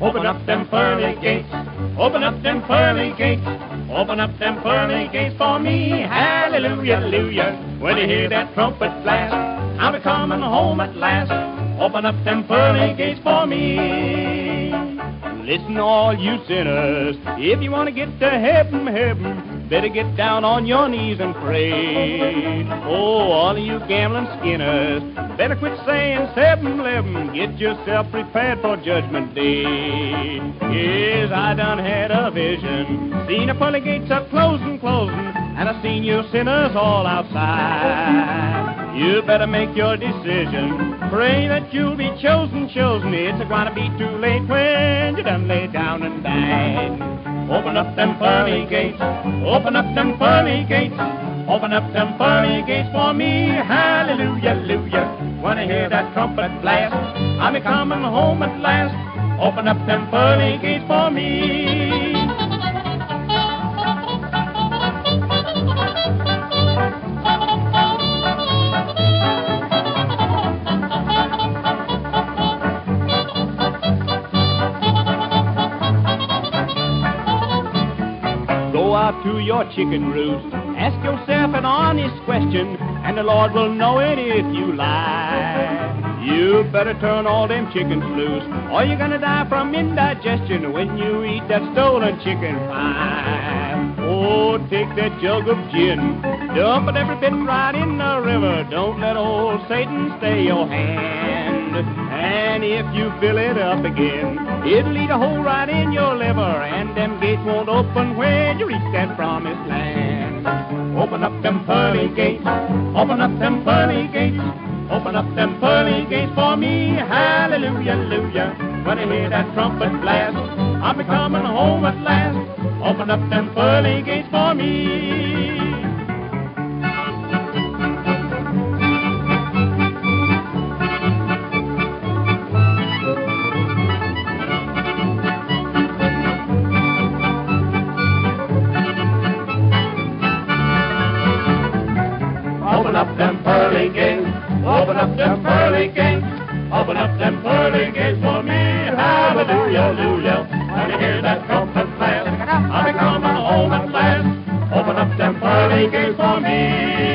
Open up them pearly gates, open up them pearly gates, open up them pearly gates for me. Hallelujah, hallelujah. When you hear that trumpet blast, I'll be coming home at last. Open up them pearly gates for me. Listen, all you sinners, if you want to get to heaven, better get down on your knees and pray. Oh, all of you gambling skinners, better quit saying 7-11. Get yourself prepared for Judgment Day. Yes, I done had a vision, seen the pearly gates are closing, and I seen you sinners all outside. You better make your decision, pray that you'll be chosen. It's gonna be too late when you done lay down and died. Open up them pearly gates, open up them pearly gates, open up them pearly gates for me. Hallelujah, hallelujah. When I hear that trumpet blast, I'll be coming home at last. Open up them pearly gates for me. Go out to your chicken roost, ask yourself an honest question, and the Lord will know it if you lie. You better turn all them chickens loose, or you're gonna die from indigestion when you eat that stolen chicken pie. Oh, take that jug of gin, dump it every bit right in the river. Don't let old Satan stay your hand. And if you fill it up again, it'll eat a hole right in your liver, and them gates won't open when you reach that promised land. Open up them pearly gates, open up them pearly gates, open up them pearly gates for me. Hallelujah, hallelujah. When I hear that trumpet blast, I'll be coming home at last. Open up them pearly gates for me. Open up them pearly gates, open up them pearly gates, open up them pearly gates for me. Hallelujah, hallelujah. When you hear that trumpet blast, I'll be coming home at last. Open up them pearly gates for me.